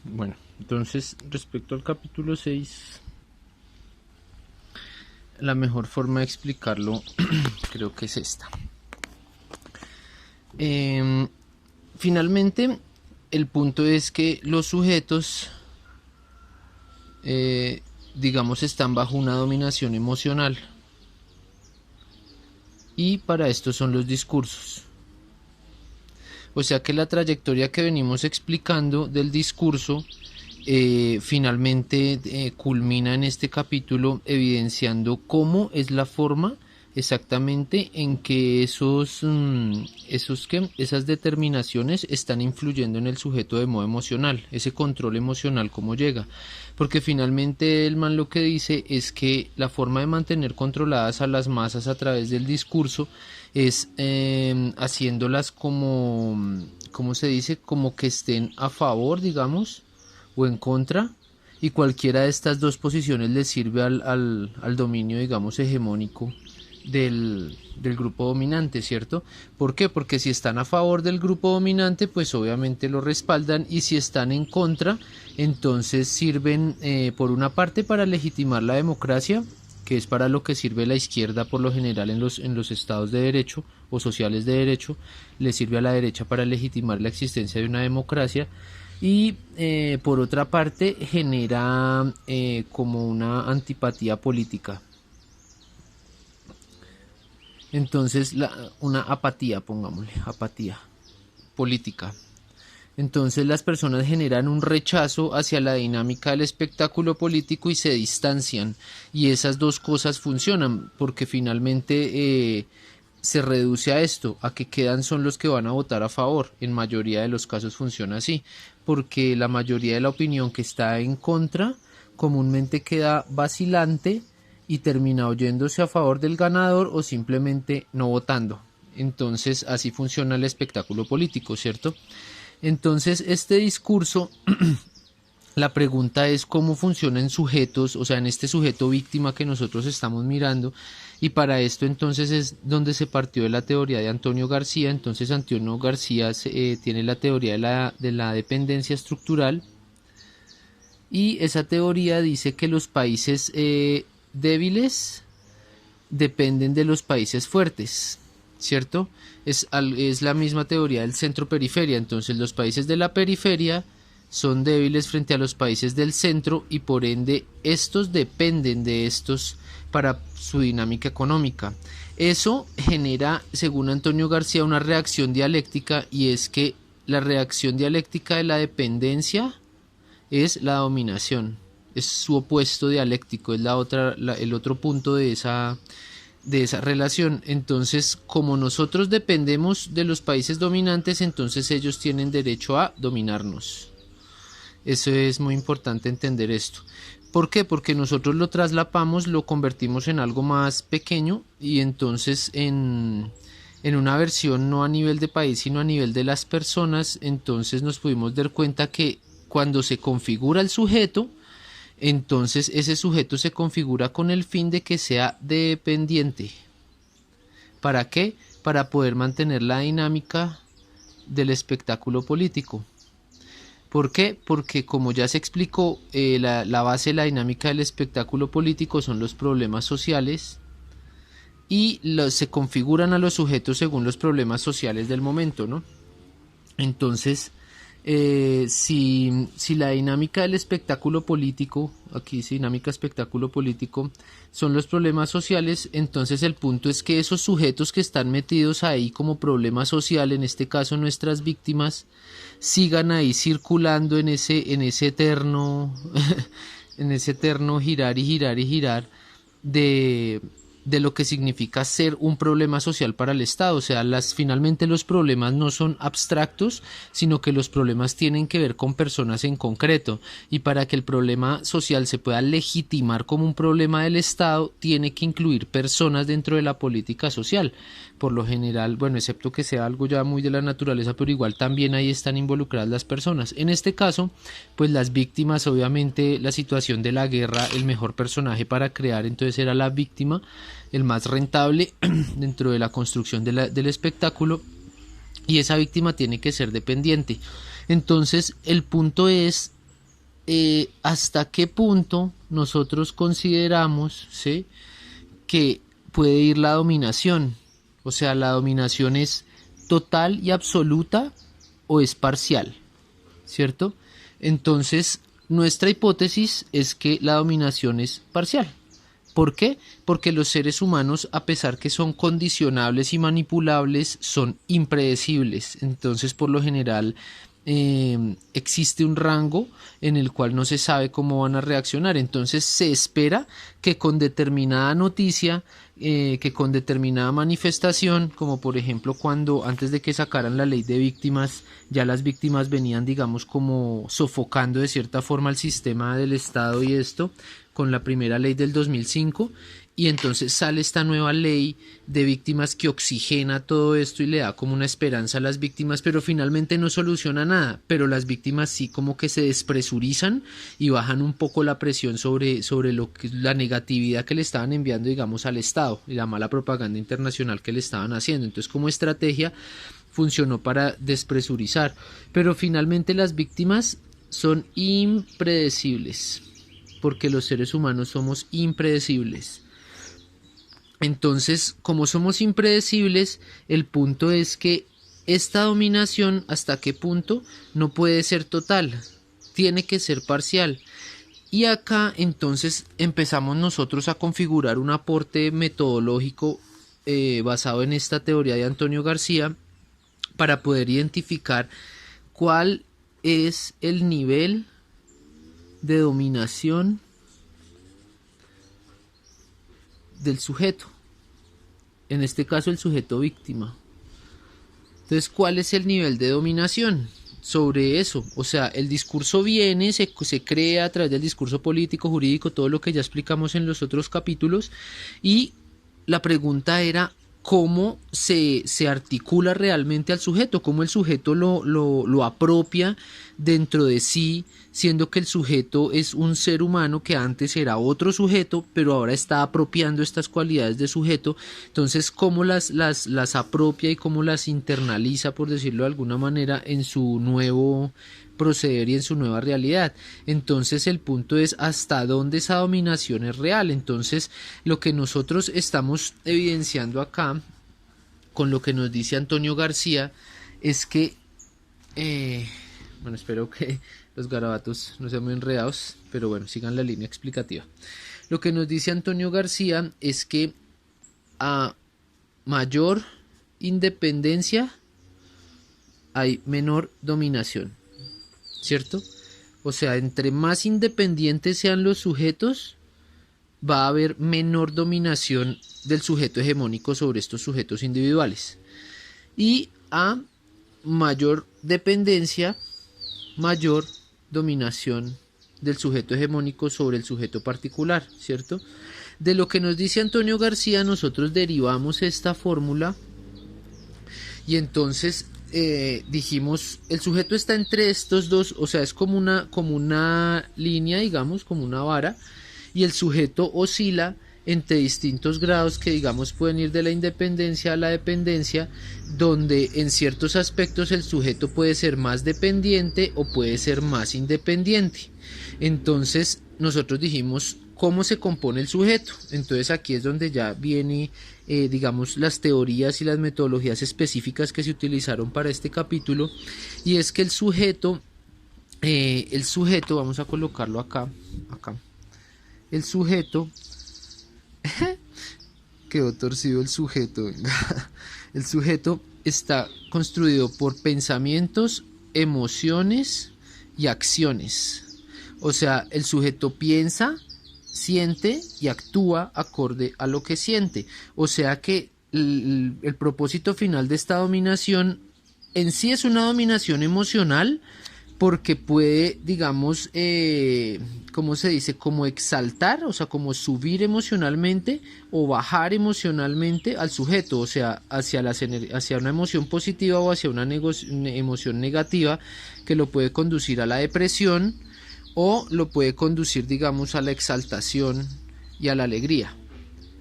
Bueno, entonces respecto al capítulo 6, la mejor forma de explicarlo creo que es esta. Eh, Finalmente, el punto es que los sujetos, digamos, están bajo una dominación emocional. Y para esto son los discursos. O sea que la trayectoria que venimos explicando del discurso finalmente culmina en este capítulo evidenciando cómo es la forma exactamente en que esas determinaciones están influyendo en el sujeto de modo emocional, ese control emocional cómo llega, porque finalmente el man lo que dice es que la forma de mantener controladas a las masas a través del discurso es haciéndolas como, ¿cómo se dice? Como que estén a favor, digamos, o en contra, y cualquiera de estas dos posiciones le sirve al dominio, digamos, hegemónico del grupo dominante, ¿cierto? ¿Por qué? Porque si están a favor del grupo dominante, pues obviamente lo respaldan, y si están en contra, entonces sirven por una parte para legitimar la democracia, que es para lo que sirve la izquierda por lo general en los estados de derecho o sociales de derecho, le sirve a la derecha para legitimar la existencia de una democracia, y por otra parte genera como una antipatía política. Entonces, una apatía, pongámosle, apatía política. Entonces las personas generan un rechazo hacia la dinámica del espectáculo político y se distancian. Y esas dos cosas funcionan porque finalmente se reduce a esto, a que quedan son los que van a votar a favor. En mayoría de los casos funciona así, porque la mayoría de la opinión que está en contra comúnmente queda vacilante y termina oyéndose a favor del ganador o simplemente no votando. Entonces así funciona el espectáculo político, ¿cierto? Entonces este discurso, la pregunta es cómo funciona en sujetos, o sea, en este sujeto víctima que nosotros estamos mirando, y para esto entonces es donde se partió de la teoría de Antonio García. Entonces Antonio García tiene la teoría de la dependencia estructural, y esa teoría dice que los países débiles dependen de los países fuertes, ¿cierto? Es la misma teoría del centro-periferia. Entonces los países de la periferia son débiles frente a los países del centro, y por ende estos dependen de estos para su dinámica económica. Eso genera, según Antonio García, una reacción dialéctica, y es que la reacción dialéctica de la dependencia es la dominación, es su opuesto dialéctico, es el otro punto de esa relación. Entonces, como nosotros dependemos de los países dominantes, entonces ellos tienen derecho a dominarnos. Eso es muy importante entender esto. ¿Por qué? Porque nosotros lo traslapamos, lo convertimos en algo más pequeño, y entonces en una versión no a nivel de país sino a nivel de las personas. Entonces nos pudimos dar cuenta que cuando se configura el sujeto, entonces ese sujeto se configura con el fin de que sea dependiente. ¿Para qué? Para poder mantener la dinámica del espectáculo político. ¿Por qué? Porque como ya se explicó, la base de la dinámica del espectáculo político son los problemas sociales, y se configuran a los sujetos según los problemas sociales del momento, ¿no? Entonces, si la dinámica del espectáculo político, aquí dice dinámica espectáculo político, son los problemas sociales, entonces el punto es que esos sujetos que están metidos ahí como problema social, en este caso nuestras víctimas, sigan ahí circulando en ese eterno, en ese eterno girar y girar y girar de, de lo que significa ser un problema social para el Estado. O sea, finalmente los problemas no son abstractos, sino que los problemas tienen que ver con personas en concreto, y para que el problema social se pueda legitimar como un problema del Estado, tiene que incluir personas dentro de la política social. Por lo general, bueno, excepto que sea algo ya muy de la naturaleza, pero igual también ahí están involucradas las personas. En este caso, pues las víctimas, obviamente la situación de la guerra, el mejor personaje para crear entonces era la víctima, el más rentable dentro de la construcción del espectáculo, y esa víctima tiene que ser dependiente. Entonces el punto es hasta qué punto nosotros consideramos, ¿sí?, que puede ir la dominación. O sea, la dominación es total y absoluta o es parcial, ¿cierto? Entonces, nuestra hipótesis es que la dominación es parcial. ¿Por qué? Porque los seres humanos, a pesar que son condicionables y manipulables, son impredecibles. Entonces, por lo general, existe un rango en el cual no se sabe cómo van a reaccionar. Entonces, se espera que con determinada noticia, que con determinada manifestación, como por ejemplo cuando antes de que sacaran la ley de víctimas, ya las víctimas venían, digamos, como sofocando de cierta forma el sistema del Estado y esto, con la primera ley del 2005, y entonces sale esta nueva ley de víctimas que oxigena todo esto y le da como una esperanza a las víctimas, pero finalmente no soluciona nada, pero las víctimas sí como que se despresurizan y bajan un poco la presión sobre lo que, la negatividad que le estaban enviando, digamos, al Estado y la mala propaganda internacional que le estaban haciendo. Entonces, como estrategia funcionó para despresurizar, pero finalmente las víctimas son impredecibles, porque los seres humanos somos impredecibles. Entonces, como somos impredecibles, el punto es que esta dominación, ¿hasta qué punto? No puede ser total, tiene que ser parcial. Y acá entonces empezamos nosotros a configurar un aporte metodológico basado en esta teoría de Antonio García para poder identificar cuál es el nivel de dominación del sujeto, en este caso el sujeto víctima. Entonces, ¿cuál es el nivel de dominación sobre eso? O sea, el discurso viene, se crea a través del discurso político, jurídico, todo lo que ya explicamos en los otros capítulos, y la pregunta era cómo se articula realmente al sujeto, cómo el sujeto lo apropia dentro de sí, siendo que el sujeto es un ser humano que antes era otro sujeto, pero ahora está apropiando estas cualidades de sujeto. Entonces, cómo las apropia y cómo las internaliza, por decirlo de alguna manera, en su nuevo proceder y en su nueva realidad. Entonces el punto es hasta dónde esa dominación es real. Entonces lo que nosotros estamos evidenciando acá con lo que nos dice Antonio García es que bueno, espero que los garabatos no sean muy enredados, pero bueno, sigan la línea explicativa. Lo que nos dice Antonio García es que a mayor independencia hay menor dominación, ¿cierto? O sea, entre más independientes sean los sujetos, va a haber menor dominación del sujeto hegemónico sobre estos sujetos individuales. Y a mayor dependencia, mayor dominación del sujeto hegemónico sobre el sujeto particular, ¿cierto? De lo que nos dice Antonio García, nosotros derivamos esta fórmula y entonces dijimos, el sujeto está entre estos dos, o sea, es como una línea, digamos, como una vara, y el sujeto oscila entre distintos grados que, digamos, pueden ir de la independencia a la dependencia, donde en ciertos aspectos el sujeto puede ser más dependiente o puede ser más independiente. Entonces nosotros dijimos cómo se compone el sujeto. Entonces aquí es donde ya viene digamos, las teorías y las metodologías específicas que se utilizaron para este capítulo, y es que el sujeto, vamos a colocarlo acá, el sujeto, quedó torcido el sujeto, el sujeto está construido por pensamientos, emociones y acciones. O sea, el sujeto piensa, siente y actúa acorde a lo que siente. O sea que el propósito final de esta dominación en sí es una dominación emocional, porque puede, digamos, ¿cómo se dice? Como exaltar, o sea, como subir emocionalmente o bajar emocionalmente al sujeto, o sea, hacia una emoción positiva o hacia una emoción negativa, que lo puede conducir a la depresión o lo puede conducir, digamos, a la exaltación y a la alegría,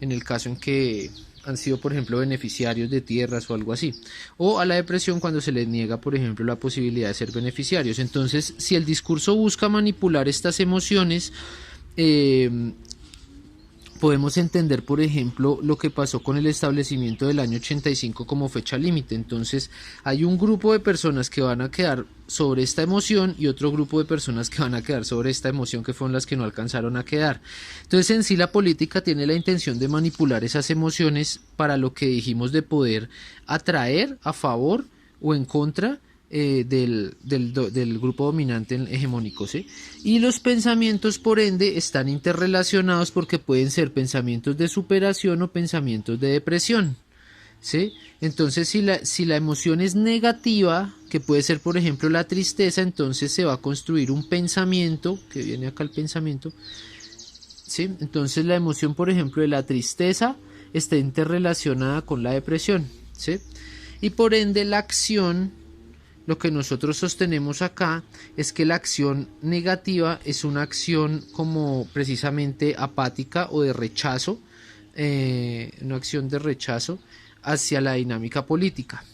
en el caso en que han sido, por ejemplo, beneficiarios de tierras o algo así. O a la depresión cuando se les niega, por ejemplo, la posibilidad de ser beneficiarios. Entonces, si el discurso busca manipular estas emociones, podemos entender, por ejemplo, lo que pasó con el establecimiento del año 85 como fecha límite. Entonces, hay un grupo de personas que van a quedar sobre esta emoción y otro grupo de personas que van a quedar sobre esta emoción, que fueron las que no alcanzaron a quedar. Entonces, en sí, la política tiene la intención de manipular esas emociones para lo que dijimos, de poder atraer a favor o en contra del grupo dominante hegemónico, ¿sí? Y los pensamientos, por ende, están interrelacionados porque pueden ser pensamientos de superación o pensamientos de depresión, ¿sí? Entonces, si la emoción es negativa, que puede ser, por ejemplo, la tristeza, entonces se va a construir un pensamiento, que viene acá el pensamiento, ¿sí? Entonces, la emoción, por ejemplo, de la tristeza está interrelacionada con la depresión, ¿sí? Y por ende, la acción, lo que nosotros sostenemos acá es que la acción negativa es una acción como precisamente apática o de rechazo, una acción de rechazo hacia la dinámica política.